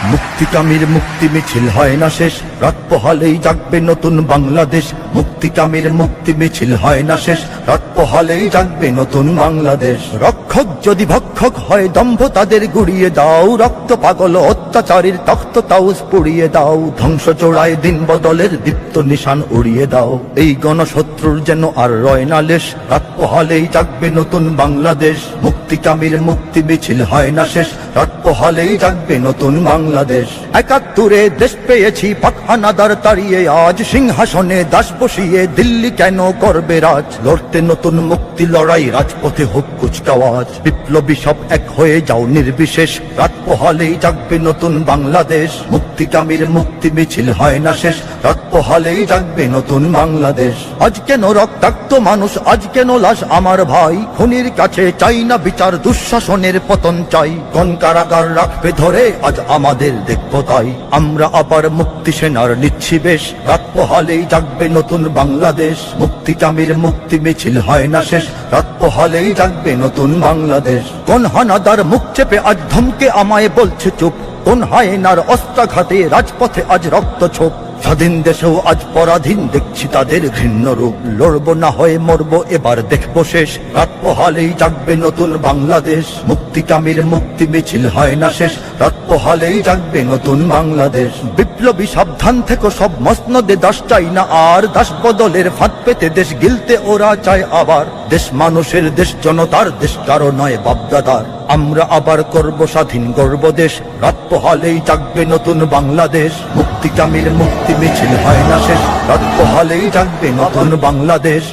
মুক্তিকামীর মুক্তি মিছিল হয় না শেষ, রাত পোহালেই জাগবে নতুন বাংলাদেশ। মুক্তিকামীর মুক্তি মিছিল হয় না শেষ, রাত পোহালেই জাগবে নতুন বাংলাদেশ। রক্ষক যদি ভক্ষক হয় দম্ভ তাদের গুড়িয়ে দাও, রক্ত পাগল অত্যাচারীর তখ্ত তাউজ পুড়িয়ে দাও। ধ্বংস চোড়ায় দিন বদলের দীপ্ত নিশান উড়িয়ে দাও, এই গণশত্রুর যেন আর রয় না লেশ। রাত পোহালেই জাগবে নতুন বাংলাদেশ। মুক্তিকামীর মুক্তি মিছিল হয় না শেষ, রাত পোহালেই জাগবে নতুন বাংলাদেশ। ৭১ দেশ পেয়েছি পাক হানাদার তাড়িয়ে, আজ সিংহাসনে দাস বসিয়ে দিল্লি কেন করবে রাজ। লড়তে নতুন মুক্তি লড়াই, রাজপথে হোক কুচকাওয়াজ। বিপ্লবী সব এক হয়ে যাও নির্বিশেষ, রাত পোহালেই জাগবে নতুন বাংলাদেশ। মুক্তিকামীর মুক্তি মিছিল হয় না শেষ, রাত পোহালেই জাগবে নতুন বাংলাদেশ। আজ কেন রক্তাক্ত মানুষ, আজ কেন লাশ আমার ভাই। খুনির কাছে চাই না বিচার, দুঃশাসনের পতন চাই। কোন কারাগার রাখবে ধরে আজ আমাদের দেখব তাই। আমরা আবার মুক্তি সেনার নিচ্ছি বেশ, রাত পোহালেই জাগবে নতুন বাংলাদেশ। মুক্তিকামীর মুক্তি মিছিল হয় না শেষ, রাত পোহালেই জাগবে নতুন বাংলাদেশ। কোন হানাদার মুখ চেপে আজ ধমকে আমায় বলছে চুপ, কোন হায়নার অস্ত্রাঘাতে রাজপথে আজ রক্ত ছোপ। স্বাধীন দেশেও আজ পরাধীন দেখছি তাদের ঘৃণ্য রূপ। লড়বো না হয়ে মরবো এবার দেখবো শেষ, রাত পোহালেই জাগবে নতুন বাংলাদেশ। মুক্তিকামীর মুক্তি মিছিল হয় না শেষ, রাত পোহালেই জাগবে নতুন বাংলাদেশ। বিপ্লবী সাবধান থেকে সব মসনদে দাস চাই না আর, দাস বদলের ফাঁদ পেতে দেশ গিলতে ওরা চায় আবার। দেশ মানুষের, দেশ জনতার, দেশ কারো নয় বাপদাদার। আমরা আবার করব স্বাধীন গর্ব দেশ, রাত পোহালেই জাগবে নতুন বাংলাদেশ। মুক্তিকামীর মুক্তি মিছিল হয় না শেষ, রাত পোহালেই জাগবে নতুন বাংলাদেশ।